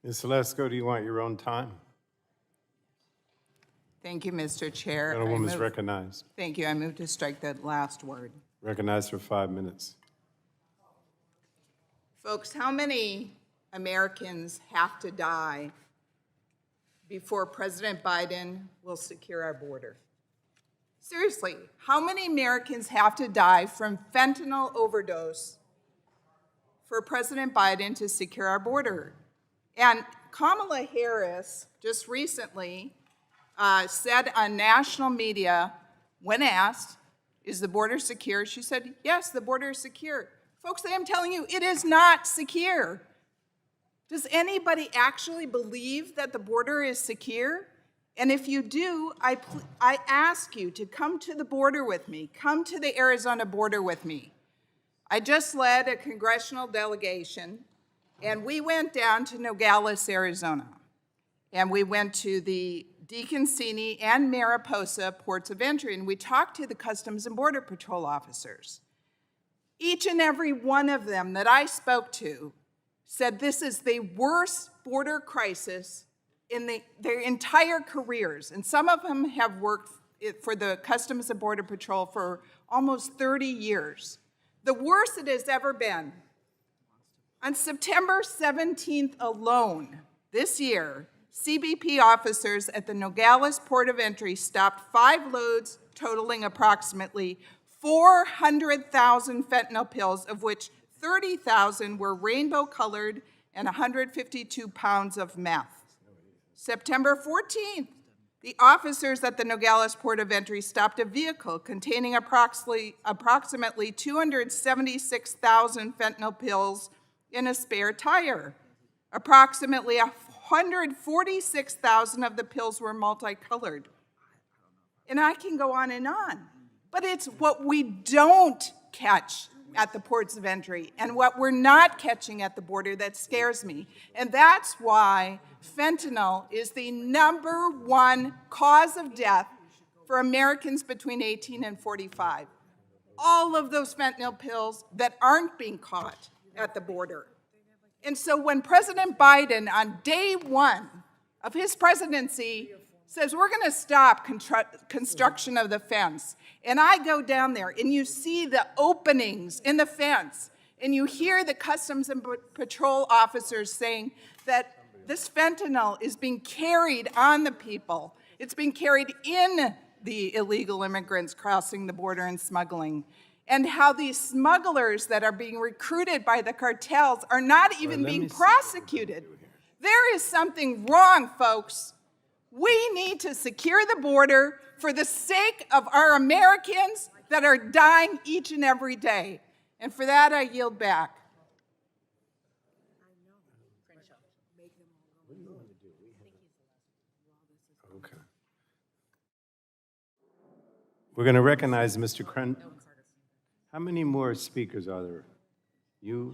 Ms. Lesko, do you want your own time? Thank you, Mr. Chair. Gentlewoman is recognized. Thank you. I move to strike that last word. Recognized for 5 minutes. Folks, how many Americans have to die before President Biden will secure our border? Seriously, how many Americans have to die from fentanyl overdose for President Biden to secure our border? And Kamala Harris just recently said on national media, when asked, is the border secure? She said, yes, the border is secure. Folks, I am telling you, it is not secure. Does anybody actually believe that the border is secure? And if you do, I ask you to come to the border with me. Come to the Arizona border with me. I just led a congressional delegation, and we went down to Nogales, Arizona. And we went to the Deacon-Cini and Mariposa ports of entry, and we talked to the Customs and Border Patrol officers. Each and every one of them that I spoke to said this is the worst border crisis in their entire careers. And some of them have worked for the Customs and Border Patrol for almost 30 years. The worst it has ever been. On September 17th alone, this year, CBP officers at the Nogales Port of Entry stopped 5 loads totaling approximately 400,000 fentanyl pills, of which 30,000 were rainbow-colored and 152 pounds of meth. September 14th, the officers at the Nogales Port of Entry stopped a vehicle containing approximately 276,000 fentanyl pills in a spare tire. Approximately 146,000 of the pills were multicolored. And I can go on and on. But it's what we don't catch at the ports of entry and what we're not catching at the border that scares me. And that's why fentanyl is the #1 cause of death for Americans between 18 and 45. All of those fentanyl pills that aren't being caught at the border. And so when President Biden, on day 1 of his presidency, says we're going to stop construction of the fence, and I go down there and you see the openings in the fence, and you hear the Customs and Patrol officers saying that this fentanyl is being carried on the people. It's being carried in the illegal immigrants crossing the border and smuggling. And how these smugglers that are being recruited by the cartels are not even being prosecuted. There is something wrong, folks. We need to secure the border for the sake of our Americans that are dying each and every day. And for that, I yield back. Okay. We're going to recognize Mr. Kren. How many more speakers are there? You?